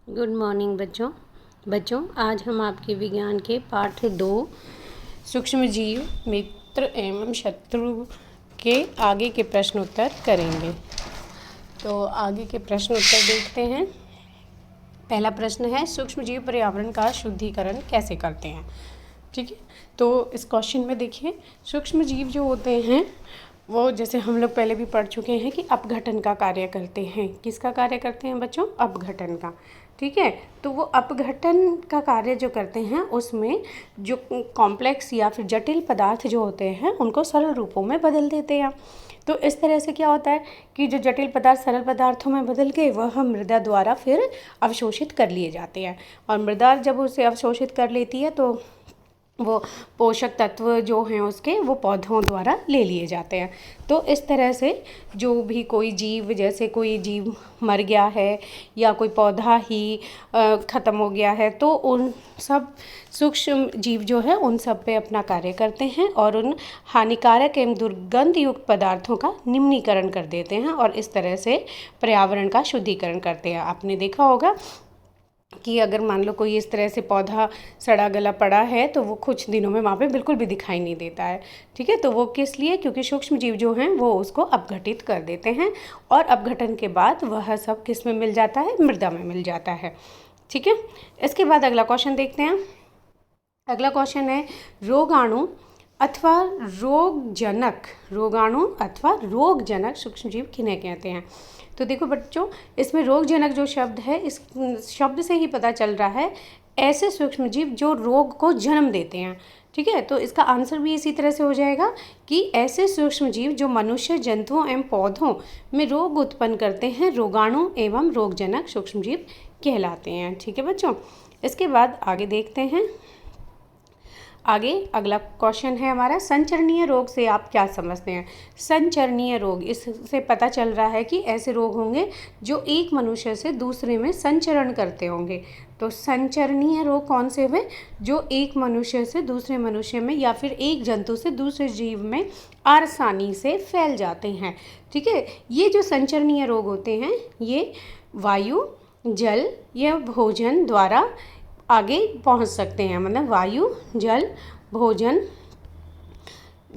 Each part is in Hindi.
गुड मॉर्निंग बच्चों आज हम आपके विज्ञान के पाठ 2 सूक्ष्म जीव मित्र एवं शत्रु के आगे के प्रश्न उत्तर करेंगे। तो आगे के प्रश्न उत्तर देखते हैं। पहला प्रश्न है, सूक्ष्म जीव पर्यावरण का शुद्धिकरण कैसे करते हैं। ठीक है, तो इस क्वेश्चन में देखिए, सूक्ष्म जीव जो होते हैं वो जैसे हम लोग पहले भी पढ़ चुके हैं कि अपघटन का कार्य करते हैं। किसका कार्य करते हैं बच्चों? अपघटन का। ठीक है, तो वो अपघटन का कार्य जो करते हैं उसमें जो कॉम्प्लेक्स या फिर जटिल पदार्थ जो होते हैं उनको सरल रूपों में बदल देते हैं। तो इस तरह से क्या होता है कि जो जटिल पदार्थ सरल पदार्थों में बदल के वह मृदा द्वारा फिर अवशोषित कर लिए जाते हैं, और मृदा जब उसे अवशोषित कर लेती है तो वो पोषक तत्व जो हैं उसके वो पौधों द्वारा ले लिए जाते हैं। तो इस तरह से जो भी कोई जीव, जैसे कोई जीव मर गया है या कोई पौधा ही ख़त्म हो गया है, तो उन सब सूक्ष्म जीव जो है उन सब पे अपना कार्य करते हैं और उन हानिकारक एवं दुर्गंध युक्त पदार्थों का निम्नीकरण कर देते हैं और इस तरह से पर्यावरण का शुद्धिकरण करते हैं। आपने देखा होगा कि अगर मान लो कोई इस तरह से पौधा सड़ा गला पड़ा है तो वो कुछ दिनों में वहाँ पे बिल्कुल भी दिखाई नहीं देता है। ठीक है, तो वो किस लिए? क्योंकि सूक्ष्म जीव जो हैं वो उसको अपघटित कर देते हैं और अपघटन के बाद वह सब किस में मिल जाता है? मृदा में मिल जाता है। ठीक है, इसके बाद अगला क्वेश्चन देखते हैं। अगला क्वेश्चन है, रोगाणु अथवा रोगजनक सूक्ष्म जीव किन्हें कहते हैं। तो देखो बच्चों, इसमें रोगजनक जो शब्द है, इस शब्द से ही पता चल रहा है ऐसे सूक्ष्म जीव जो रोग को जन्म देते हैं। ठीक है, तो इसका आंसर भी इसी तरह से हो जाएगा कि ऐसे सूक्ष्म जीव जो मनुष्य, जंतुओं एवं पौधों में रोग उत्पन्न करते हैं रोगाणु एवं रोगजनक सूक्ष्म जीव कहलाते हैं। ठीक है बच्चों, इसके बाद आगे देखते हैं। आगे अगला क्वेश्चन है हमारा, संचरणीय रोग से आप क्या समझते हैं। संचरणीय रोग, इससे पता चल रहा है कि ऐसे रोग होंगे जो एक मनुष्य से दूसरे में संचरण करते होंगे। तो संचरणीय रोग कौन से हुए? जो एक मनुष्य से दूसरे मनुष्य में या फिर एक जंतु से दूसरे जीव में आसानी से फैल जाते हैं। ठीक है, ये जो संचरणीय रोग होते हैं ये वायु, जल या भोजन द्वारा आगे पहुंच सकते हैं। मतलब वायु, जल, भोजन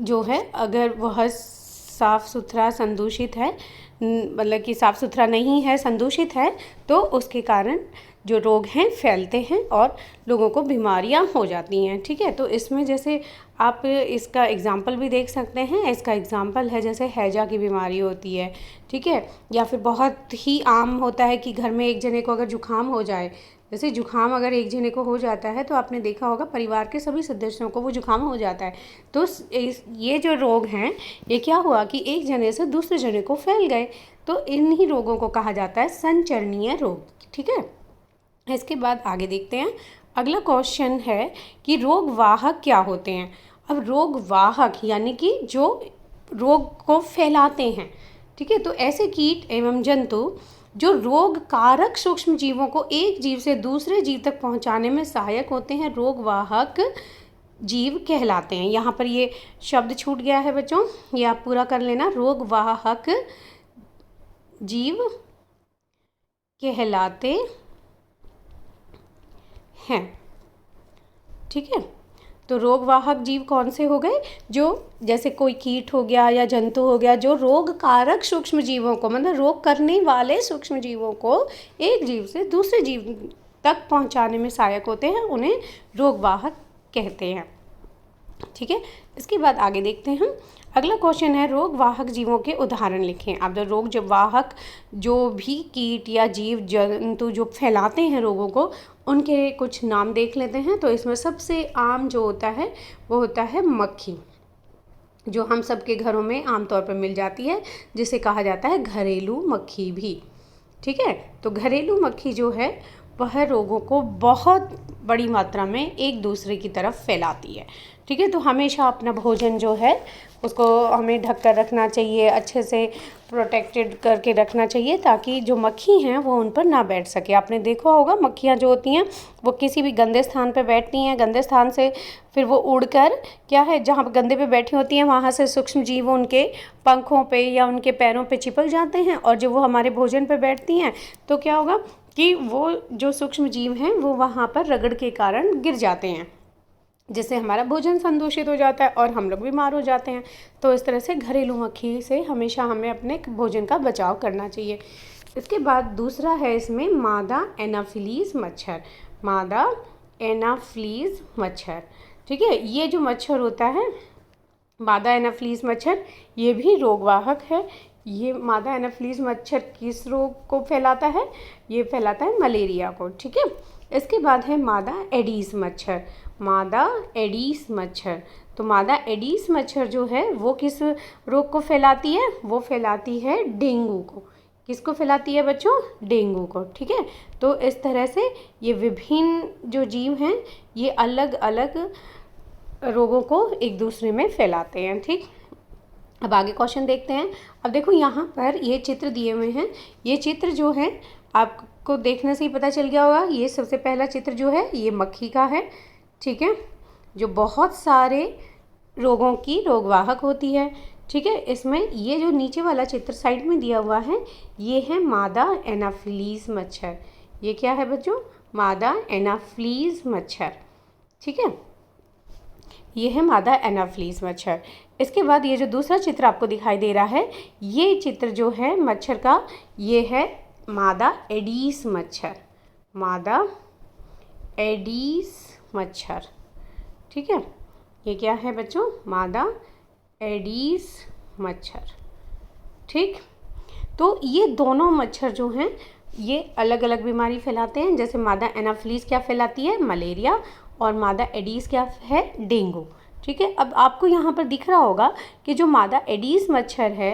जो है अगर वह साफ़ सुथरा संदूषित है, मतलब कि साफ़ सुथरा नहीं है, संदूषित है, तो उसके कारण जो रोग हैं फैलते हैं और लोगों को बीमारियां हो जाती हैं। ठीक है, तो इसमें जैसे आप इसका एग्ज़ाम्पल भी देख सकते हैं। इसका एग्ज़ाम्पल है जैसे हैजा की बीमारी होती है। ठीक है, या फिर बहुत ही आम होता है कि घर में एक जने को अगर जुकाम हो जाए, जैसे जुकाम अगर एक जने को हो जाता है तो आपने देखा होगा परिवार के सभी सदस्यों को वो जुकाम हो जाता है। तो ये जो रोग हैं ये क्या हुआ कि एक जने से दूसरे जने को फैल गए, तो इन्हीं रोगों को कहा जाता है संचरणीय रोग। ठीक है, इसके बाद आगे देखते हैं। अगला क्वेश्चन है कि रोग वाहक क्या होते हैं। अब रोग वाहक यानी कि जो रोग को फैलाते हैं। ठीक है, तो ऐसे कीट एवं जंतु जो रोग कारक सूक्ष्म जीवों को एक जीव से दूसरे जीव तक पहुंचाने में सहायक होते हैं, रोगवाहक जीव कहलाते हैं। यहाँ पर ये शब्द छूट गया है बच्चों, ये आप पूरा कर लेना। रोगवाहक जीव कहलाते हैं। ठीक है, तो रोगवाहक जीव कौन से हो गए? जो जैसे कोई कीट हो गया या जंतु हो गया जो रोग कारक सूक्ष्म जीवों को, मतलब रोग करने वाले सूक्ष्म जीवों को एक जीव से दूसरे जीव तक पहुंचाने में सहायक होते हैं, उन्हें रोगवाहक कहते हैं। ठीक है, इसके बाद आगे देखते हैं। अगला क्वेश्चन है, रोगवाहक जीवों के उदाहरण लिखें। अब जो रोग जब वाहक जो भी कीट या जीव जंतु जो फैलाते हैं रोगों को, उनके कुछ नाम देख लेते हैं। तो इसमें सबसे आम जो होता है वो होता है मक्खी, जो हम सबके घरों में आमतौर पर मिल जाती है, जिसे कहा जाता है घरेलू मक्खी भी। ठीक है, तो घरेलू मक्खी जो है वह रोगों को बहुत बड़ी मात्रा में एक दूसरे की तरफ फैलाती है। ठीक है, तो हमेशा अपना भोजन जो है उसको हमें ढक कर रखना चाहिए, अच्छे से प्रोटेक्टेड करके रखना चाहिए ताकि जो मक्खी हैं वो उन पर ना बैठ सके। आपने देखा होगा मक्खियाँ जो होती हैं वो किसी भी गंदे स्थान पर बैठती हैं, गंदे स्थान से फिर वो उड़कर क्या है, जहाँ गंदे पे बैठी होती हैं वहाँ से सूक्ष्म जीव उनके पंखों पे या उनके पैरों पे चिपक जाते हैं, और जब वो हमारे भोजन पे बैठती हैं तो क्या होगा कि वो जो सूक्ष्म जीव हैं वो वहाँ पर रगड़ के कारण गिर जाते हैं, जिससे हमारा भोजन संदूषित हो जाता है और हम लोग बीमार हो जाते हैं। तो इस तरह से घरेलू मक्खी से हमेशा हमें अपने भोजन का बचाव करना चाहिए। इसके बाद दूसरा है इसमें मादा एनाफिलीज मच्छर। मादा एनाफिलीज मच्छर, ठीक है। ये जो मच्छर होता है मादा एनाफिलीज मच्छर, ये भी रोगवाहक है। ये मादा एनाफिलीज मच्छर किस रोग को फैलाता है? ये फैलाता है मलेरिया को, ठीक है। इसके बाद है मादा एडीज मच्छर। मादा एडीज मच्छर, तो मादा एडीज मच्छर जो है वो किस रोग को फैलाती है? वो फैलाती है डेंगू को। किसको फैलाती है बच्चों? डेंगू को, ठीक है। तो इस तरह से ये विभिन्न जो जीव हैं ये अलग अलग रोगों को एक दूसरे में फैलाते हैं, ठीक। अब आगे क्वेश्चन देखते हैं। अब देखो यहाँ पर ये चित्र दिए हुए हैं। ये चित्र जो है आपको देखने से ही पता चल गया होगा। ये सबसे पहला चित्र जो है ये मक्खी का है, ठीक है, जो बहुत सारे रोगों की रोगवाहक होती है, ठीक है। इसमें ये जो नीचे वाला चित्र साइड में दिया हुआ है ये है मादा एनाफिलीज मच्छर। ये क्या है बच्चों? मादा एनाफिलीज मच्छर, ठीक है। ये है मादा एनाफिलीज मच्छर। इसके बाद ये जो दूसरा चित्र आपको दिखाई दे रहा है ये चित्र जो है मच्छर का, ये है मादा एडीज मच्छर। मादा एडीज मच्छर, ठीक है। ये क्या है बच्चों? मादा एडीज मच्छर, ठीक। तो ये दोनों मच्छर जो हैं ये अलग अलग बीमारी फैलाते हैं। जैसे मादा एनाफिलीज क्या फैलाती है? मलेरिया, और मादा एडीज क्या है? डेंगू, ठीक है। अब आपको यहाँ पर दिख रहा होगा कि जो मादा एडीज मच्छर है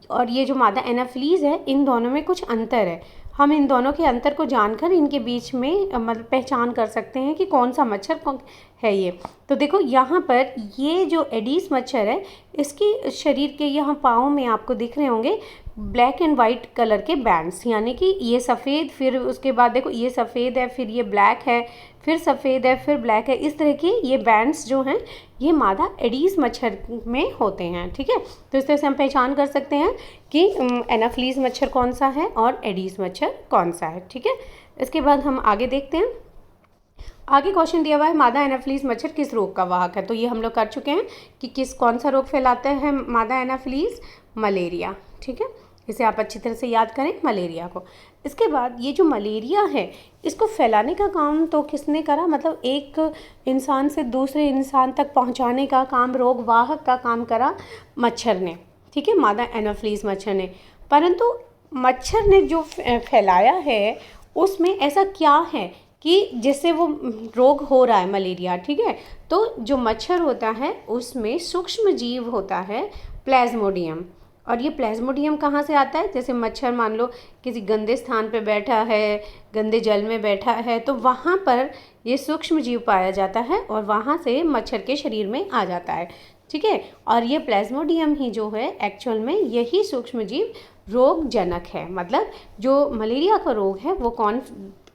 और ये जो मादा एनाफिलीज है इन दोनों में कुछ अंतर है। हम इन दोनों के अंतर को जानकर इनके बीच में मतलब पहचान कर सकते हैं कि कौन सा मच्छर है ये। तो देखो यहाँ पर ये जो एडीज मच्छर है इसकी शरीर के यहाँ पाँव में आपको दिख रहे होंगे ब्लैक एंड वाइट कलर के बैंड्स, यानी कि ये सफ़ेद, फिर उसके बाद देखो ये सफ़ेद है, फिर ये ब्लैक है, फिर सफ़ेद है, फिर ब्लैक है। इस तरह के ये बैंड्स जो हैं ये मादा एडीज मच्छर में होते हैं, ठीक है। तो इस तरह से हम पहचान कर सकते हैं कि एनाफिलीज मच्छर कौन सा है और एडीज मच्छर कौन सा है, ठीक है। इसके बाद हम आगे देखते हैं। आगे क्वेश्चन दिया हुआ है मादा एनाफिलीज मच्छर किस रोग का वाहक है। तो ये हम लोग कर चुके हैं कि कौन सा रोग फैलाता है मादा एनाफिलीज? मलेरिया, ठीक है। इसे आप अच्छी तरह से याद करें, मलेरिया को। इसके बाद ये जो मलेरिया है इसको फैलाने का काम तो किसने करा? मतलब एक इंसान से दूसरे इंसान तक पहुंचाने का काम, रोग वाहक का काम करा मच्छर ने, ठीक है, मादा एनाफिलीज मच्छर ने। परंतु मच्छर ने जो फैलाया है उसमें ऐसा क्या है कि जिससे वो रोग हो रहा है मलेरिया, ठीक है। तो जो मच्छर होता है उसमें सूक्ष्म जीव होता है प्लाज्मोडियम, और ये प्लाज्मोडियम कहाँ से आता है? जैसे मच्छर मान लो किसी गंदे स्थान पे बैठा है, गंदे जल में बैठा है, तो वहाँ पर ये सूक्ष्म जीव पाया जाता है और वहाँ से मच्छर के शरीर में आ जाता है, ठीक है। और ये प्लाज्मोडियम ही जो है एक्चुअल में यही सूक्ष्म जीव रोगजनक है। मतलब जो मलेरिया का रोग है वो कौन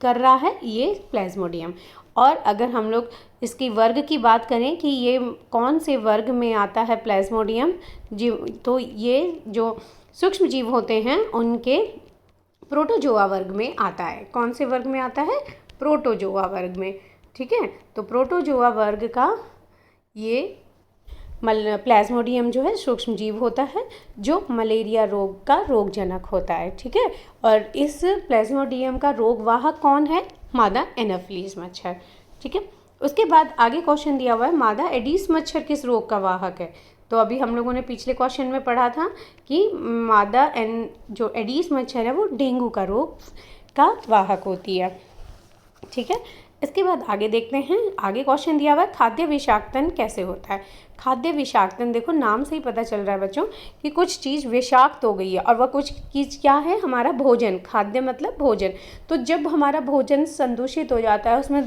कर रहा है? ये प्लाज्मोडियम। और अगर हम लोग इसकी वर्ग की बात करें कि ये कौन से वर्ग में आता है प्लाज्मोडियम जीव, तो ये जो सूक्ष्म जीव होते हैं उनके प्रोटोजोआ वर्ग में आता है। कौन से वर्ग में आता है? प्रोटोजोआ वर्ग में, ठीक है। तो प्रोटोजोआ वर्ग का ये प्लाज्मोडियम जो है सूक्ष्म जीव होता है जो मलेरिया रोग का रोगजनक होता है, ठीक है। और इस प्लाज्मोडियम का रोगवाहक कौन है? मादा एनाफिलीज मच्छर, ठीक है। उसके बाद आगे क्वेश्चन दिया हुआ है मादा एडीज मच्छर किस रोग का वाहक है। तो अभी हम लोगों ने पिछले क्वेश्चन में पढ़ा था कि मादा जो एडीज मच्छर है वो डेंगू का रोग का वाहक होती है, ठीक है। इसके बाद आगे देखते हैं। आगे क्वेश्चन दिया हुआ है खाद्य विषाक्तन कैसे होता है। खाद्य विषाक्तन, देखो नाम से ही पता चल रहा है बच्चों कि कुछ चीज़ विषाक्त हो गई है, और वह कुछ चीज़ क्या है? हमारा भोजन। खाद्य मतलब भोजन। तो जब हमारा भोजन संदूषित हो जाता है, उसमें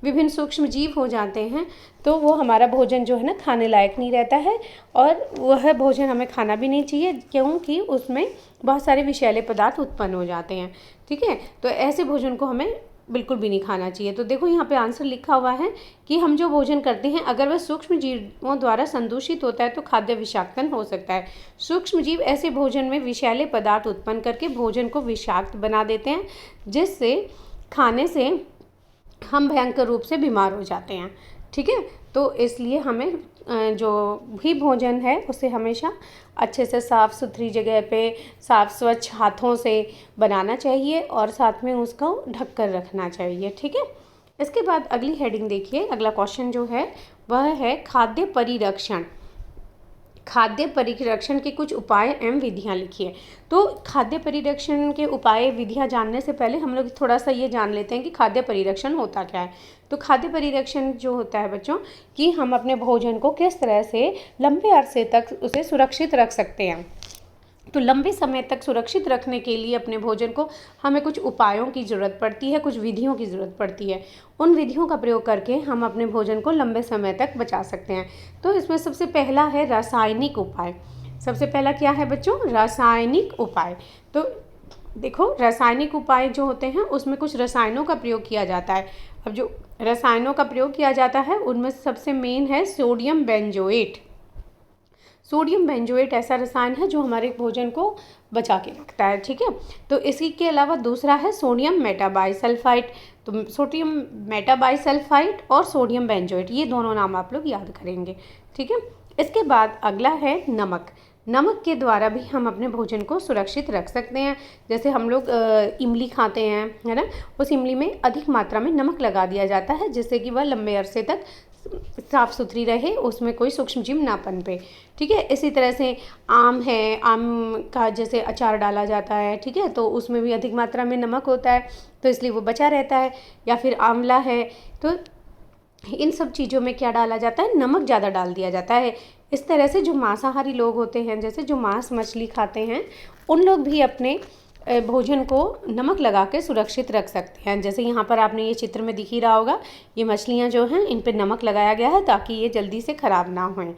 विभिन्न सूक्ष्म जीव हो जाते हैं, तो वो हमारा भोजन जो है ना खाने लायक नहीं रहता है, और वह भोजन हमें खाना भी नहीं चाहिए क्योंकि उसमें बहुत सारे विषैले पदार्थ उत्पन्न हो जाते हैं, ठीक है। तो ऐसे भोजन को हमें बिल्कुल भी नहीं खाना चाहिए। तो देखो यहाँ पे आंसर लिखा हुआ है कि हम जो भोजन करते हैं अगर वह सूक्ष्म जीवों द्वारा संदूषित होता है तो खाद्य विषाक्तन हो सकता है। सूक्ष्म जीव ऐसे भोजन में विषैले पदार्थ उत्पन्न करके भोजन को विषाक्त बना देते हैं, जिससे खाने से हम भयंकर रूप से बीमार हो जाते हैं। ठीक है, तो इसलिए हमें जो भी भोजन है उसे हमेशा अच्छे से साफ़ सुथरी जगह पे साफ़ स्वच्छ हाथों से बनाना चाहिए और साथ में उसको ढक कर रखना चाहिए। ठीक है, इसके बाद अगली हेडिंग देखिए, अगला क्वेश्चन जो है वह है खाद्य परिरक्षण। खाद्य परिरक्षण के कुछ उपाय एवं विधियां लिखिए। तो खाद्य परिरक्षण के उपाय विधियां जानने से पहले हम लोग थोड़ा सा ये जान लेते हैं कि खाद्य परिरक्षण होता क्या है। तो खाद्य परिरक्षण जो होता है बच्चों कि हम अपने भोजन को किस तरह से लंबे अरसे तक उसे सुरक्षित रख सकते हैं। तो लंबे समय तक सुरक्षित रखने के लिए अपने भोजन को हमें कुछ उपायों की ज़रूरत पड़ती है, कुछ विधियों की ज़रूरत पड़ती है। उन विधियों का प्रयोग करके हम अपने भोजन को लंबे समय तक बचा सकते हैं। तो इसमें सबसे पहला है रासायनिक उपाय। सबसे पहला क्या है बच्चों? रासायनिक उपाय। तो देखो रासायनिक उपाय जो होते हैं उसमें कुछ रसायनों का प्रयोग किया जाता है। अब जो रसायनों का प्रयोग किया जाता है उनमें सबसे मेन है सोडियम बेंजोएट। सोडियम बेंजोएट ऐसा रसायन है जो हमारे भोजन को बचा के रखता है। ठीक है, तो इसी के अलावा दूसरा है सोडियम मेटाबाइसल्फाइड। तो सोडियम मेटाबाइसल्फाइड और सोडियम बेंजोएट ये दोनों नाम आप लोग याद करेंगे। ठीक है, इसके बाद अगला है नमक। नमक के द्वारा भी हम अपने भोजन को सुरक्षित रख सकते हैं। जैसे हम लोग इमली खाते हैं, है ना, उस इमली में अधिक मात्रा में नमक लगा दिया जाता है जिससे कि वह लंबे अरसे तक साफ़ सुथरी रहे, उसमें कोई सूक्ष्म जीव ना पनपे। ठीक है, इसी तरह से आम है, आम का जैसे अचार डाला जाता है, ठीक है, तो उसमें भी अधिक मात्रा में नमक होता है तो इसलिए वो बचा रहता है। या फिर आंवला है, तो इन सब चीज़ों में क्या डाला जाता है? नमक ज़्यादा डाल दिया जाता है। इस तरह से जो मांसाहारी लोग होते हैं, जैसे जो मांस मछली खाते हैं, उन लोग भी अपने भोजन को नमक लगा के सुरक्षित रख सकते हैं। जैसे यहाँ पर आपने ये चित्र में दिख ही रहा होगा, ये मछलियाँ जो हैं इन पे नमक लगाया गया है ताकि ये जल्दी से ख़राब ना हों।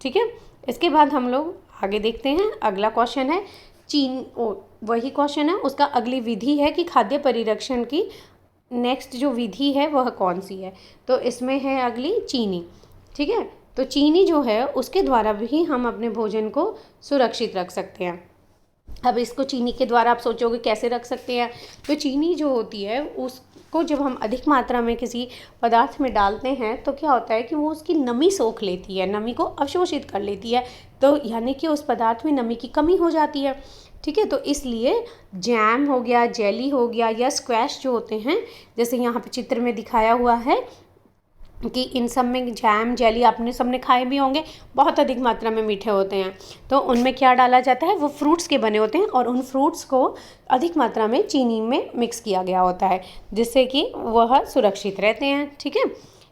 ठीक है, इसके बाद हम लोग आगे देखते हैं। अगला क्वेश्चन है वही क्वेश्चन है, उसका अगली विधि है कि खाद्य परिरक्षण की नेक्स्ट जो विधि है वह कौन सी है। तो इसमें है अगली चीनी। ठीक है, तो चीनी जो है उसके द्वारा भी हम अपने भोजन को सुरक्षित रख सकते हैं। अब इसको चीनी के द्वारा आप सोचोगे कैसे रख सकते हैं। तो चीनी जो होती है उसको जब हम अधिक मात्रा में किसी पदार्थ में डालते हैं तो क्या होता है कि वो उसकी नमी सोख लेती है, नमी को अवशोषित कर लेती है, तो यानी कि उस पदार्थ में नमी की कमी हो जाती है। ठीक है, तो इसलिए जैम हो गया, जेली हो गया या स्क्वैश जो होते हैं, जैसे यहाँ पे चित्र में दिखाया हुआ है कि इन सब में जैम जेली आपने सबने खाए भी होंगे, बहुत अधिक मात्रा में मीठे होते हैं। तो उनमें क्या डाला जाता है? वो फ्रूट्स के बने होते हैं और उन फ्रूट्स को अधिक मात्रा में चीनी में मिक्स किया गया होता है जिससे कि वह सुरक्षित रहते हैं। ठीक है,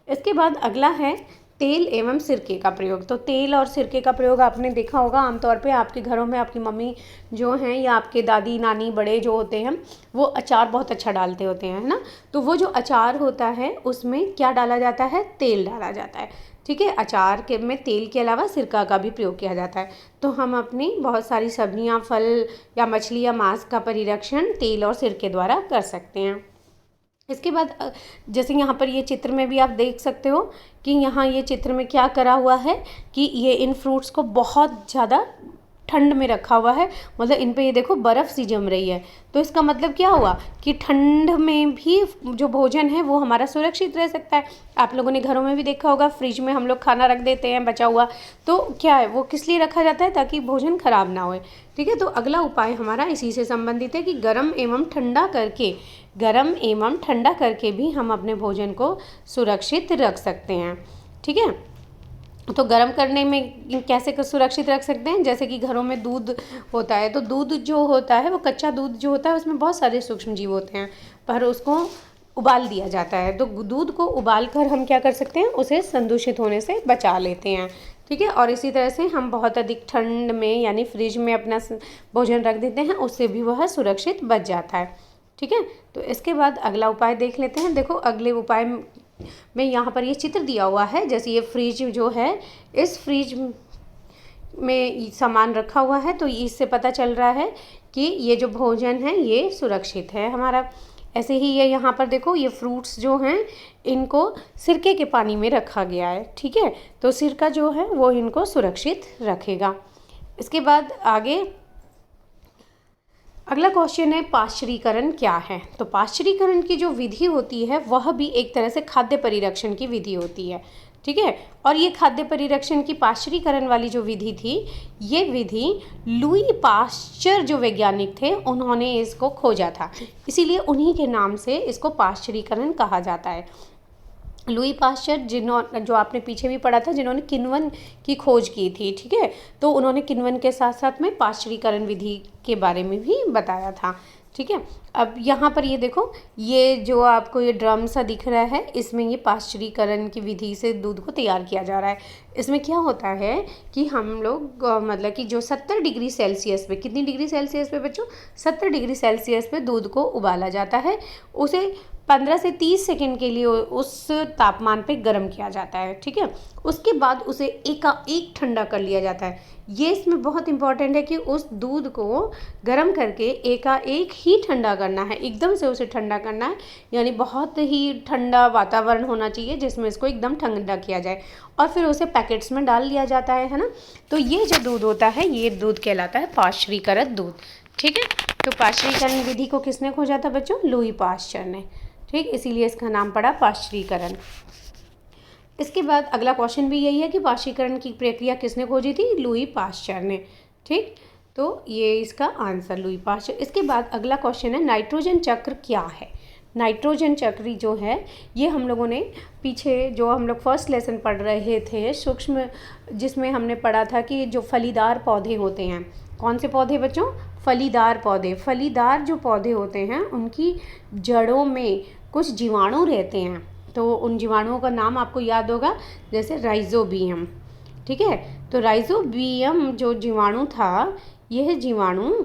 इसके बाद अगला है तेल एवं सिरके का प्रयोग। तो तेल और सिरके का प्रयोग आपने देखा होगा, आमतौर पे आपके घरों में आपकी मम्मी जो हैं या आपके दादी नानी बड़े जो होते हैं वो अचार बहुत अच्छा डालते होते हैं, है ना। तो वो जो अचार होता है उसमें क्या डाला जाता है? तेल डाला जाता है। ठीक है, अचार के में तेल के अलावा सिरका का भी प्रयोग किया जाता है। तो हम अपनी बहुत सारी सब्जियां, फल या मछली या मांस का परिरक्षण तेल और सिरके द्वारा कर सकते हैं। इसके बाद जैसे यहाँ पर ये चित्र में भी आप देख सकते हो कि यहाँ ये चित्र में क्या करा हुआ है कि ये इन फ्रूट्स को बहुत ज़्यादा ठंड में रखा हुआ है, मतलब इन पे ये देखो बर्फ़ सी जम रही है। तो इसका मतलब क्या हुआ कि ठंड में भी जो भोजन है वो हमारा सुरक्षित रह सकता है। आप लोगों ने घरों में भी देखा होगा, फ्रिज में हम लोग खाना रख देते हैं बचा हुआ, तो क्या है वो किस लिए रखा जाता है? ताकि भोजन खराब ना होए। ठीक है, तो अगला उपाय हमारा इसी से संबंधित है कि गर्म एवं ठंडा करके भी हम अपने भोजन को सुरक्षित रख सकते हैं। ठीक है, तो गर्म करने में कैसे सुरक्षित रख सकते हैं? जैसे कि घरों में दूध होता है, तो दूध जो होता है वो कच्चा दूध जो होता है उसमें बहुत सारे सूक्ष्म जीव होते हैं, पर उसको उबाल दिया जाता है। तो दूध को उबाल कर हम क्या कर सकते हैं? उसे संदूषित होने से बचा लेते हैं। ठीक है, और इसी तरह से हम बहुत अधिक ठंड में यानी फ्रिज में अपना भोजन रख देते हैं, उससे भी वह सुरक्षित बच जाता है। ठीक है, तो इसके बाद अगला उपाय देख लेते हैं। देखो अगले उपाय में यहाँ पर ये चित्र दिया हुआ है, जैसे ये फ्रिज जो है, इस फ्रिज में सामान रखा हुआ है तो इससे पता चल रहा है कि ये जो भोजन है ये सुरक्षित है हमारा। ऐसे ही ये यहाँ पर देखो, ये फ्रूट्स जो हैं इनको सिरके के पानी में रखा गया है, ठीक है। तो सिरका जो है वो इनको सुरक्षित रखेगा। इसके बाद आगे अगला क्वेश्चन है पाश्चरीकरण क्या है। तो पाश्चरीकरण की जो विधि होती है वह भी एक तरह से खाद्य परिरक्षण की विधि होती है, ठीक है। और ये खाद्य परिरक्षण की पाश्चरीकरण वाली जो विधि थी, ये विधि लुई पाश्चर जो वैज्ञानिक थे उन्होंने इसको खोजा था, इसीलिए उन्हीं के नाम से इसको पाश्चरीकरण कहा जाता है। लुई पाश्चर जो आपने पीछे भी पढ़ा था, जिन्होंने किण्वन की खोज की थी, ठीक है। तो उन्होंने किण्वन के साथ साथ में पाश्चरीकरण विधि के बारे में भी बताया था, ठीक है। अब यहाँ पर ये देखो, ये जो आपको ये ड्रम सा दिख रहा है, इसमें ये पाश्चरीकरण की विधि से दूध को तैयार किया जा रहा है। इसमें क्या होता है कि हम लोग मतलब कि जो 70 डिग्री सेल्सियस पे, कितनी डिग्री सेल्सियस पे बच्चों, 70 डिग्री सेल्सियस पे दूध को उबाला जाता है। उसे 15 से 30 सेकंड के लिए उस तापमान पे गर्म किया जाता है, ठीक है। उसके बाद उसे एकाएक ठंडा कर लिया जाता है। ये इसमें बहुत इंपॉर्टेंट है कि उस दूध को गर्म करके एकाएक ही ठंडा करना है, एकदम से उसे ठंडा करना है, यानी बहुत ही ठंडा वातावरण होना चाहिए जिसमें इसको एकदम ठंडा किया जाए, और फिर उसे पैकेट्स में डाल लिया जाता है ना। तो ये जो दूध होता है, ये दूध कहलाता है पाश्चरीकृत दूध, ठीक है। तो पाश्चरीकरण विधि को किसने खोजा था बच्चों? लुई पाश्चर ने, ठीक, इसीलिए इसका नाम पड़ा पाश्चरीकरण। इसके बाद अगला क्वेश्चन भी यही है कि पाश्चरीकरण की प्रक्रिया किसने खोजी थी? लुई पाश्चर ने, ठीक। तो ये इसका आंसर लुई पाश्चर। इसके बाद अगला क्वेश्चन है नाइट्रोजन चक्र क्या है। नाइट्रोजन चक्र जो है ये हम लोगों ने पीछे जो हम लोग फर्स्ट लेसन पढ़ रहे थे सूक्ष्म, जिसमें हमने पढ़ा था कि जो फलीदार पौधे होते हैं, कौन से पौधे बच्चों? फलीदार पौधे। फलीदार जो पौधे होते हैं उनकी जड़ों में कुछ जीवाणु रहते हैं, तो उन जीवाणुओं का नाम आपको याद होगा, जैसे राइजोबियम, ठीक है। तो राइजोबियम जो जीवाणु था, यह जीवाणु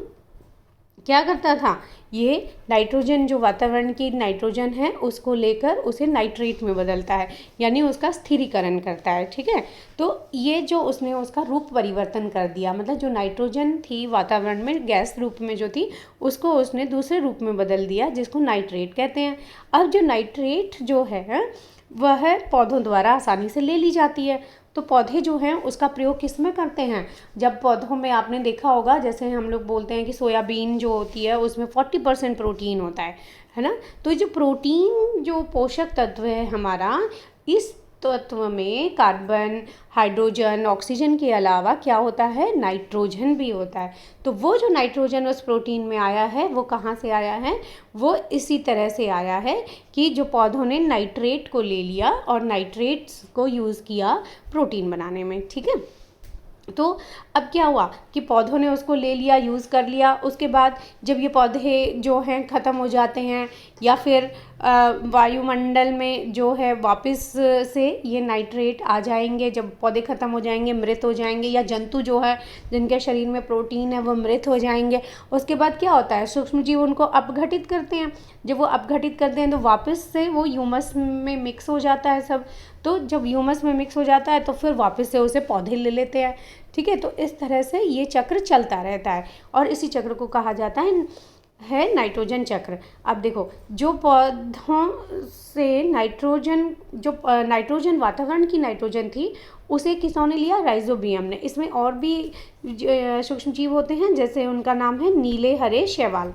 क्या करता था? ये नाइट्रोजन, जो वातावरण की नाइट्रोजन है उसको लेकर उसे नाइट्रेट में बदलता है, यानी उसका स्थिरीकरण करता है, ठीक है। तो ये जो उसने उसका रूप परिवर्तन कर दिया, मतलब जो नाइट्रोजन थी वातावरण में गैस रूप में जो थी, उसको उसने दूसरे रूप में बदल दिया, जिसको नाइट्रेट कहते हैं। अब जो नाइट्रेट जो है वह पौधों द्वारा आसानी से ले ली जाती है। तो पौधे जो हैं उसका प्रयोग किस में करते हैं? जब पौधों में आपने देखा होगा, जैसे हम लोग बोलते हैं कि सोयाबीन जो होती है उसमें 40% प्रोटीन होता है ना। तो जो प्रोटीन जो पोषक तत्व है हमारा, इस तत्व में कार्बन, हाइड्रोजन, ऑक्सीजन के अलावा क्या होता है? नाइट्रोजन भी होता है। तो वो जो नाइट्रोजन उस प्रोटीन में आया है वो कहाँ से आया है? वो इसी तरह से आया है कि जो पौधों ने नाइट्रेट को ले लिया और नाइट्रेट्स को यूज़ किया प्रोटीन बनाने में, ठीक है। तो अब क्या हुआ कि पौधों ने उसको ले लिया, यूज़ कर लिया। उसके बाद जब ये पौधे जो हैं ख़त्म हो जाते हैं या फिर वायुमंडल में जो है वापस से ये नाइट्रेट आ जाएंगे, जब पौधे ख़त्म हो जाएंगे, मृत हो जाएंगे, या जंतु जो है जिनके शरीर में प्रोटीन है वो मृत हो जाएंगे। उसके बाद क्या होता है? सूक्ष्मजीव उनको अपघटित करते हैं। जब वो अपघटित करते हैं तो वापस से वो ह्यूमस में मिक्स हो जाता है सब। तो जब ह्यूमस में मिक्स हो जाता है तो फिर वापस से उसे पौधे ले लेते हैं, ठीक है। तो इस तरह से ये चक्र चलता रहता है और इसी चक्र को कहा जाता है नाइट्रोजन चक्र। अब देखो, जो पौधों से नाइट्रोजन वातावरण की नाइट्रोजन थी उसे किसने लिया? राइजोबियम ने। इसमें और भी सूक्ष्म जीव होते हैं, जैसे उनका नाम है नीले हरे शैवाल,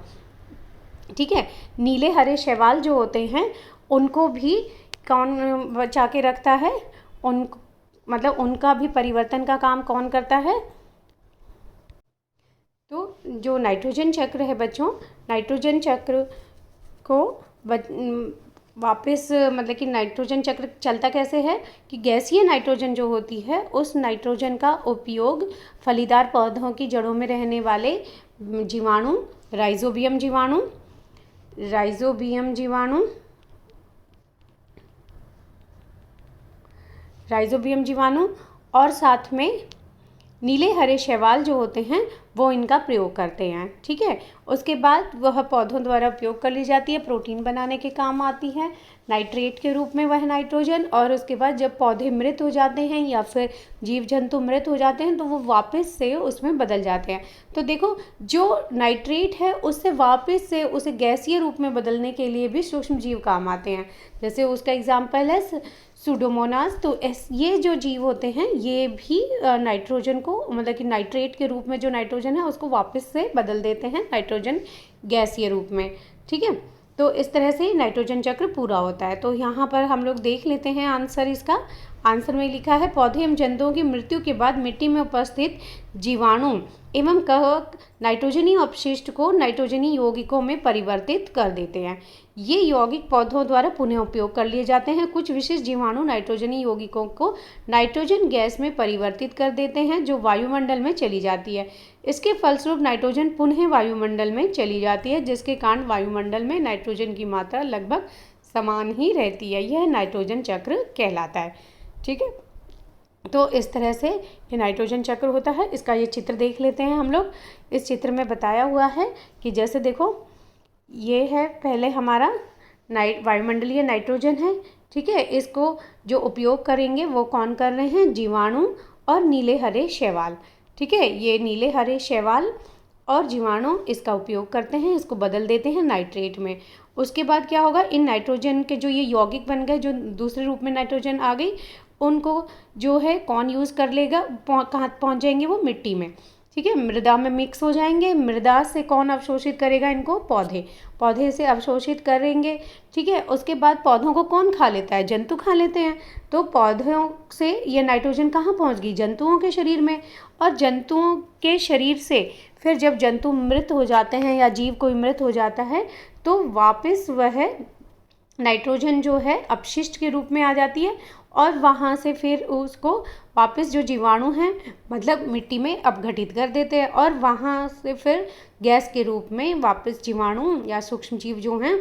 ठीक है। नीले हरे शैवाल जो होते हैं उनको भी कौन बचा के रखता है? मतलब उनका भी परिवर्तन का काम कौन करता है? तो जो नाइट्रोजन चक्र है बच्चों, नाइट्रोजन चक्र को वापस मतलब कि नाइट्रोजन चक्र चलता कैसे है कि गैसीय नाइट्रोजन जो होती है उस नाइट्रोजन का उपयोग फलीदार पौधों की जड़ों में रहने वाले जीवाणु, राइजोबियम जीवाणु और साथ में नीले हरे शैवाल जो होते हैं वो इनका प्रयोग करते हैं। ठीक है, उसके बाद वह पौधों द्वारा उपयोग कर ली जाती है, प्रोटीन बनाने के काम आती है नाइट्रेट के रूप में वह नाइट्रोजन। और उसके बाद जब पौधे मृत हो जाते हैं या फिर जीव जंतु मृत हो जाते हैं तो वो वापस से उसमें बदल जाते हैं। तो देखो, जो नाइट्रेट है उससे वापस से उसे गैसीय रूप में बदलने के लिए भी सूक्ष्म जीव काम आते हैं। जैसे उसका एग्जाम्पल है सूडोमोनास। तो ये जो जीव होते हैं ये भी नाइट्रोजन को, मतलब कि नाइट्रेट के रूप में जो नाइट्रोजन है उसको वापस से बदल देते हैं नाइट्रोजन गैसीय रूप में। ठीक है, तो इस तरह से नाइट्रोजन चक्र पूरा होता है। तो यहाँ पर हम लोग देख लेते हैं आंसर। इसका आंसर में लिखा है पौधे एवं जंतुओं की मृत्यु के बाद मिट्टी में उपस्थित जीवाणु एवं कवक नाइट्रोजनी अपशिष्ट को नाइट्रोजनी यौगिकों में परिवर्तित कर देते हैं। ये यौगिक पौधों द्वारा पुनः उपयोग कर लिए जाते हैं। कुछ विशेष जीवाणु नाइट्रोजनी यौगिकों को नाइट्रोजन गैस में परिवर्तित कर देते हैं जो वायुमंडल में चली जाती है। इसके फलस्वरूप नाइट्रोजन पुनः वायुमंडल में चली जाती है, जिसके कारण वायुमंडल में नाइट्रोजन की मात्रा लगभग समान ही रहती है। यह नाइट्रोजन चक्र कहलाता है। ठीक है, तो इस तरह से ये नाइट्रोजन चक्र होता है। इसका ये चित्र देख लेते हैं हम लोग। इस चित्र में बताया हुआ है कि जैसे देखो, ये है पहले हमारा वायुमंडलीय नाइट्रोजन है। ठीक है, इसको जो उपयोग करेंगे वो कौन कर रहे हैं, जीवाणु और नीले हरे शैवाल। ठीक है, ये नीले हरे शैवाल और जीवाणु इसका उपयोग करते हैं, इसको बदल देते हैं नाइट्रेट में। उसके बाद क्या होगा, इन नाइट्रोजन के जो ये यौगिक बन गए, जो दूसरे रूप में नाइट्रोजन आ गई, उनको जो है कौन यूज़ कर लेगा, कहाँ पहुँच जाएंगे वो मिट्टी में। ठीक है, मृदा में मिक्स हो जाएंगे। मृदा से कौन अवशोषित करेगा इनको, पौधे से अवशोषित करेंगे। ठीक है, उसके बाद पौधों को कौन खा लेता है, जंतु खा लेते हैं। तो पौधों से ये नाइट्रोजन कहाँ पहुँच गई, जंतुओं के शरीर में। और जंतुओं के शरीर से फिर जब जंतु मृत हो जाते हैं या जीव कोई मृत हो जाता है तो वापस वह नाइट्रोजन जो है अपशिष्ट के रूप में आ जाती है और वहाँ से फिर उसको वापस जो जीवाणु हैं मतलब मिट्टी में अपघटित कर देते हैं और वहाँ से फिर गैस के रूप में वापस जीवाणु या सूक्ष्म जीव जो हैं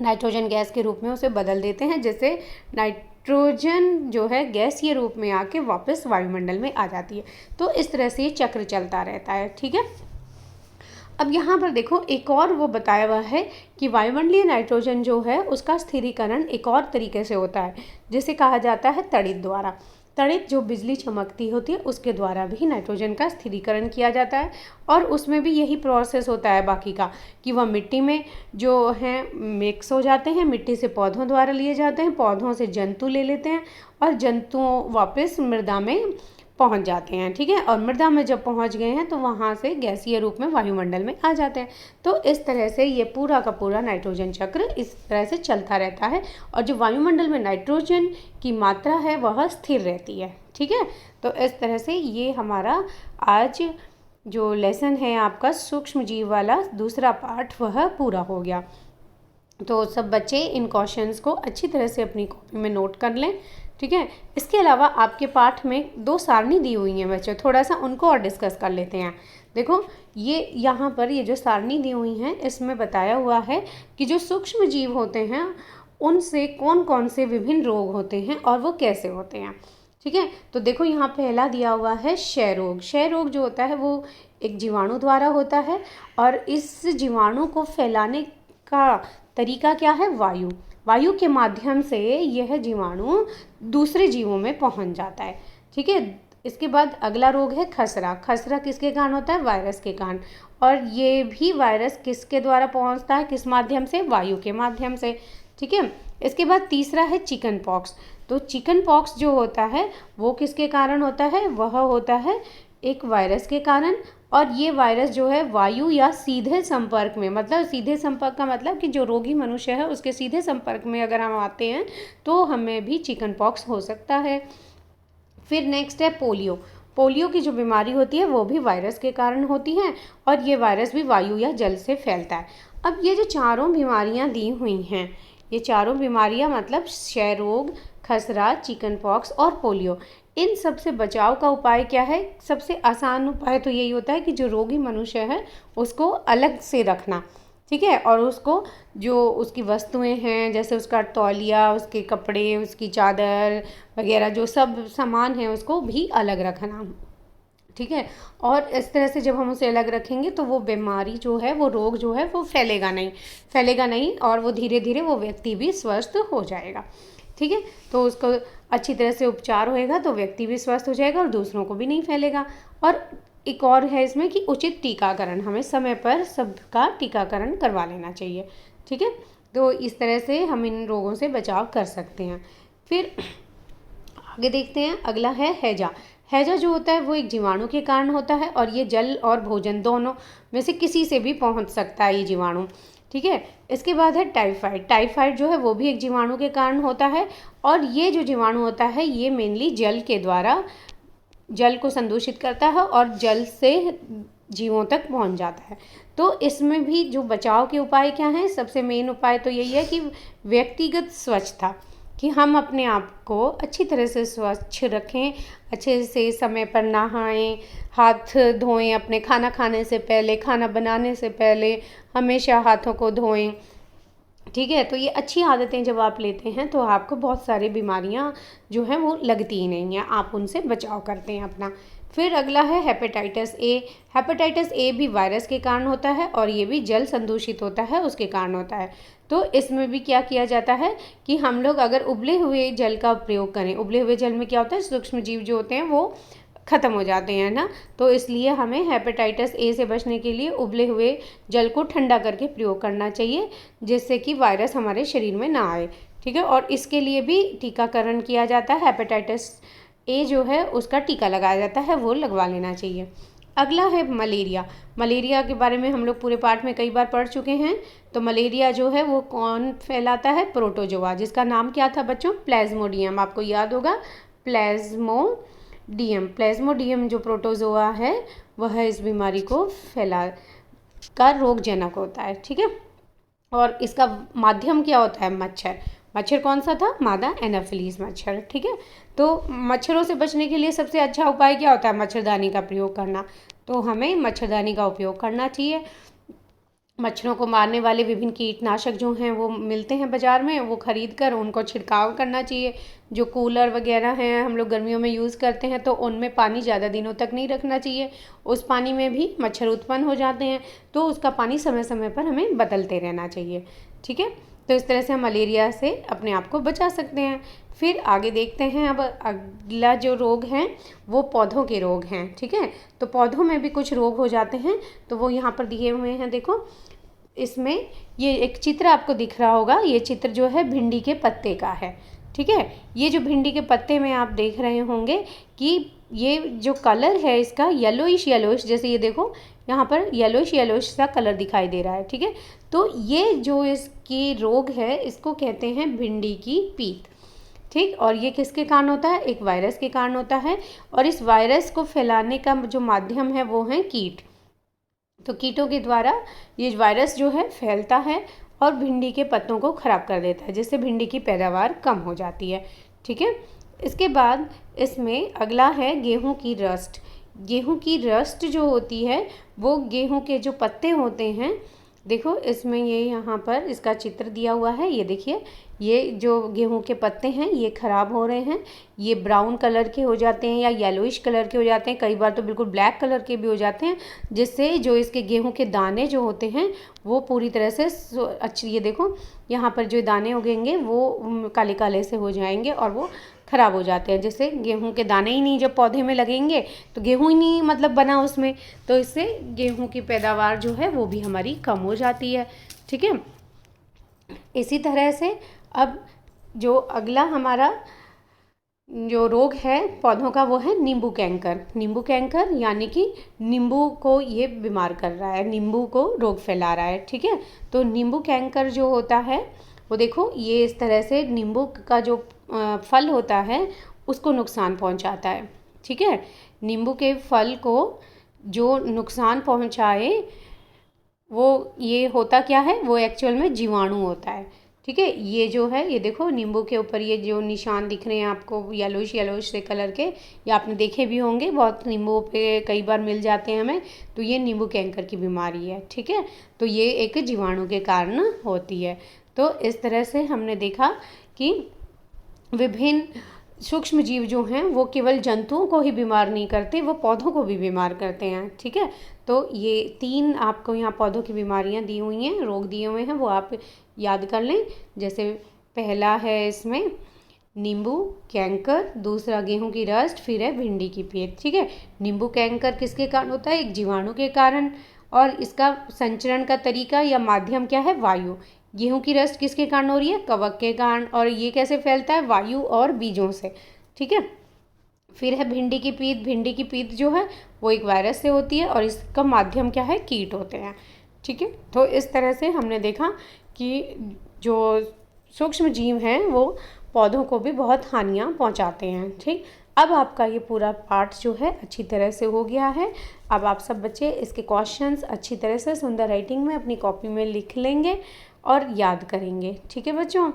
नाइट्रोजन गैस के रूप में उसे बदल देते हैं, जैसे नाइट्रोजन जो है गैसीय रूप में आके वापस वायुमंडल में आ जाती है। तो इस तरह से ये चक्र चलता रहता है। ठीक है, अब यहाँ पर देखो एक और वो बताया हुआ है कि वायुमंडलीय नाइट्रोजन जो है उसका स्थिरीकरण एक और तरीके से होता है, जिसे कहा जाता है तड़ित द्वारा। तड़ित जो बिजली चमकती होती है उसके द्वारा भी नाइट्रोजन का स्थिरीकरण किया जाता है और उसमें भी यही प्रोसेस होता है बाकी का कि वह मिट्टी में जो है मिक्स हो जाते हैं, मिट्टी से पौधों द्वारा लिए जाते हैं, पौधों से जंतु ले लेते हैं और जंतुओं वापस मृदा में पहुंच जाते हैं। ठीक है, और मृदा में जब पहुंच गए हैं तो वहां से गैसीय रूप में वायुमंडल में आ जाते हैं। तो इस तरह से ये पूरा का पूरा नाइट्रोजन चक्र इस तरह से चलता रहता है और जो वायुमंडल में नाइट्रोजन की मात्रा है वह स्थिर रहती है। ठीक है, तो इस तरह से ये हमारा आज जो लेसन है आपका सूक्ष्म जीव वाला दूसरा पार्ट वह पूरा हो गया। तो सब बच्चे इन क्वेश्चंस को अच्छी तरह से अपनी कॉपी में नोट कर लें। ठीक है, इसके अलावा आपके पाठ में 2 सारणी दी हुई हैं बच्चों, थोड़ा सा उनको और डिस्कस कर लेते हैं। देखो ये यहाँ पर ये जो सारणी दी हुई हैं इसमें बताया हुआ है कि जो सूक्ष्म जीव होते हैं उनसे कौन कौन से विभिन्न रोग होते हैं और वो कैसे होते हैं। ठीक है, तो देखो यहाँ पहला दिया हुआ है क्षय रोग। क्षय रोग जो होता है वो एक जीवाणु द्वारा होता है और इस जीवाणु को फैलाने का तरीका क्या है, वायु के माध्यम से यह जीवाणु दूसरे जीवों में पहुंच जाता है। ठीक है, इसके बाद अगला रोग है खसरा। खसरा किसके कारण होता है, वायरस के कारण, और ये भी वायरस किसके द्वारा पहुंचता है, किस माध्यम से, वायु के माध्यम से। ठीक है, इसके बाद तीसरा है चिकन पॉक्स। तो चिकन पॉक्स जो होता है वो किसके कारण होता है, वह होता है एक वायरस के कारण और ये वायरस जो है वायु या सीधे संपर्क में, मतलब सीधे संपर्क का मतलब कि जो रोगी मनुष्य है उसके सीधे संपर्क में अगर हम आते हैं तो हमें भी चिकन पॉक्स हो सकता है। फिर नेक्स्ट है पोलियो। पोलियो की जो बीमारी होती है वो भी वायरस के कारण होती है और ये वायरस भी वायु या जल से फैलता है। अब ये जो चारों बीमारियां दी हुई हैं, ये चारों बीमारियां मतलब क्षय रोग, खसरा, चिकन पॉक्स और पोलियो, इन सब से बचाव का उपाय क्या है, सबसे आसान उपाय तो यही होता है कि जो रोगी मनुष्य है उसको अलग से रखना। ठीक है, और उसको जो उसकी वस्तुएं हैं जैसे उसका तौलिया, उसके कपड़े, उसकी चादर वगैरह जो सब सामान है उसको भी अलग रखना। ठीक है। और इस तरह से जब हम उसे अलग रखेंगे तो वो बीमारी जो है, वो रोग जो है वो फैलेगा नहीं और वो धीरे धीरे वो व्यक्ति भी स्वस्थ हो जाएगा। ठीक है, तो उसको अच्छी तरह से उपचार होएगा तो व्यक्ति भी स्वस्थ हो जाएगा और दूसरों को भी नहीं फैलेगा। और एक और है इसमें कि उचित टीकाकरण, हमें समय पर सबका टीकाकरण करवा लेना चाहिए। ठीक है, तो इस तरह से हम इन रोगों से बचाव कर सकते हैं। फिर आगे देखते हैं, अगला है हैजा। हैजा जो होता है वो एक जीवाणु के कारण होता है और ये जल और भोजन दोनों में से किसी से भी पहुंच सकता है ये जीवाणु। ठीक है, इसके बाद है टाइफाइड। टाइफाइड जो है वो भी एक जीवाणु के कारण होता है और ये जो जीवाणु होता है ये मेनली जल के द्वारा जल को संदूषित करता है और जल से जीवों तक पहुंच जाता है। तो इसमें भी जो बचाव के उपाय क्या हैं, सबसे मेन उपाय तो यही है कि व्यक्तिगत स्वच्छता, कि हम अपने आप को अच्छी तरह से स्वच्छ रखें, अच्छे से समय पर नहाएं, हाथ धोएं, अपने खाना खाने से पहले, खाना बनाने से पहले हमेशा हाथों को धोएं। ठीक है, तो ये अच्छी आदतें जब आप लेते हैं तो आपको बहुत सारी बीमारियां जो हैं वो लगती ही नहीं हैं, आप उनसे बचाव करते हैं अपना। फिर अगला है हेपेटाइटिस ए। हेपेटाइटिस ए भी वायरस के कारण होता है और ये भी जल संदूषित होता है उसके कारण होता है। तो इसमें भी क्या किया जाता है कि हम लोग अगर उबले हुए जल का प्रयोग करें, उबले हुए जल में क्या होता है, सूक्ष्म जीव जो होते हैं वो ख़त्म हो जाते हैं ना, तो इसलिए हमें हेपेटाइटिस ए से बचने के लिए उबले हुए जल को ठंडा करके प्रयोग करना चाहिए, जिससे कि वायरस हमारे शरीर में ना आए। ठीक है, और इसके लिए भी टीकाकरण किया जाता है, हेपेटाइटिस ए जो है उसका टीका लगाया जाता है, वो लगवा लेना चाहिए। अगला है मलेरिया। मलेरिया के बारे में हम लोग पूरे पाठ में कई बार पढ़ चुके हैं। तो मलेरिया जो है वो कौन फैलाता है, प्रोटोजोआ, जिसका नाम क्या था बच्चों, प्लाज्मोडियम, आपको याद होगा प्लाज्मोडियम जो प्रोटोजोआ है वह इस बीमारी को फैला का रोगजनक होता है। ठीक है, और इसका माध्यम क्या होता है, मच्छर कौन सा था, मादा एनाफिलीज मच्छर। ठीक है, तो मच्छरों से बचने के लिए सबसे अच्छा उपाय क्या होता है, मच्छरदानी का प्रयोग करना। तो हमें मच्छरदानी का उपयोग करना चाहिए। मच्छरों को मारने वाले विभिन्न कीटनाशक जो हैं वो मिलते हैं बाज़ार में, वो ख़रीद कर उनको छिड़काव करना चाहिए। जो कूलर वगैरह हैं हम लोग गर्मियों में यूज़ करते हैं तो उनमें पानी ज़्यादा दिनों तक नहीं रखना चाहिए, उस पानी में भी मच्छर उत्पन्न हो जाते हैं, तो उसका पानी समय समय पर हमें बदलते रहना चाहिए। ठीक है, तो इस तरह से हम मलेरिया से अपने आप को बचा सकते हैं। फिर आगे देखते हैं, अब अगला जो रोग हैं वो पौधों के रोग हैं। ठीक है, तो पौधों में भी कुछ रोग हो जाते हैं, तो वो यहाँ पर दिए हुए हैं। देखो, इसमें ये एक चित्र आपको दिख रहा होगा, ये चित्र जो है भिंडी के पत्ते का है। ठीक है, ये जो भिंडी के पत्ते में आप देख रहे होंगे कि ये जो कलर है इसका येलोइश, जैसे ये देखो यहाँ पर येलोइश सा कलर दिखाई दे रहा है। ठीक है, तो ये जो इसकी रोग है इसको कहते हैं भिंडी की पीत। ठीक, और ये किसके कारण होता है, एक वायरस के कारण होता है, और इस वायरस को फैलाने का जो माध्यम है वो है कीट। तो कीटों के द्वारा ये वायरस जो है फैलता है और भिंडी के पत्तों को ख़राब कर देता है, जिससे भिंडी की पैदावार कम हो जाती है। ठीक है, इसके बाद इसमें अगला है गेहूं की रस्ट। गेहूं की रस्ट जो होती है वो गेहूं के जो पत्ते होते हैं, देखो इसमें ये यहाँ पर इसका चित्र दिया हुआ है, ये देखिए, ये जो गेहूं के पत्ते हैं ये ख़राब हो रहे हैं, ये ब्राउन कलर के हो जाते हैं या येलोइश कलर के हो जाते हैं, कई बार तो बिल्कुल ब्लैक कलर के भी हो जाते हैं, जिससे जो इसके गेहूं के दाने जो होते हैं वो पूरी तरह से अच्छी, ये देखो यहाँ पर जो दाने उगेंगे वो काले काले से हो जाएंगे और वो ख़राब हो जाते हैं, जैसे गेहूं के दाने ही नहीं जब पौधे में लगेंगे तो गेहूं ही नहीं मतलब बना उसमें, तो इससे गेहूं की पैदावार जो है वो भी हमारी कम हो जाती है। ठीक है, इसी तरह से अब जो अगला हमारा जो रोग है पौधों का वो है नींबू कैंकर, यानी कि नींबू को ये बीमार कर रहा है, नींबू को रोग फैला रहा है। ठीक है, तो नींबू कैंकर जो होता है वो देखो ये इस तरह से नींबू का जो फल होता है उसको नुकसान पहुंचाता है। ठीक है, नींबू के फल को जो नुकसान पहुंचाए वो ये होता क्या है, वो एक्चुअल में जीवाणु होता है। ठीक है, ये जो है ये देखो नींबू के ऊपर ये जो निशान दिख रहे हैं आपको येलोइश से कलर के, ये आपने देखे भी होंगे, बहुत नींबू पे कई बार मिल जाते हैं हमें, तो ये नींबू कैंकर की बीमारी है। ठीक है, तो ये एक जीवाणु के कारण होती है। तो इस तरह से हमने देखा कि विभिन्न सूक्ष्म जीव जो हैं वो केवल जंतुओं को ही बीमार नहीं करते, वो पौधों को भी बीमार करते हैं। ठीक है, तो ये 3 आपको यहाँ पौधों की बीमारियाँ दी हुई हैं, रोग दिए हुए हैं, वो आप याद कर लें। जैसे पहला है इसमें नींबू कैंकर, दूसरा गेहूं की रस्ट, फिर है भिंडी की पेट। ठीक है, नींबू कैंकर किसके कारण होता है? एक जीवाणु के कारण, और इसका संचरण का तरीका या माध्यम क्या है? वायु। गेहूं की रस्ट किसके कारण हो रही है? कवक के कारण। और ये कैसे फैलता है? वायु और बीजों से। ठीक है, फिर है भिंडी की पीत। भिंडी की पीत जो है वो एक वायरस से होती है, और इसका माध्यम क्या है? कीट होते हैं। ठीक है, तो इस तरह से हमने देखा कि जो सूक्ष्म जीव हैं वो पौधों को भी बहुत हानियाँ पहुँचाते हैं। ठीक, अब आपका ये पूरा पाठ जो है अच्छी तरह से हो गया है। अब आप सब बच्चे इसके क्वेश्चंस अच्छी तरह से सुंदर राइटिंग में अपनी कॉपी में लिख लेंगे और याद करेंगे। ठीक है बच्चों,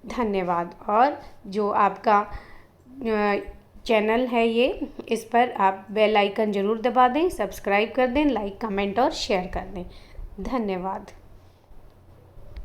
धन्यवाद। और जो आपका चैनल है ये, इस पर आप बेल आइकन ज़रूर दबा दें, सब्सक्राइब कर दें, लाइक कमेंट और शेयर कर दें। धन्यवाद।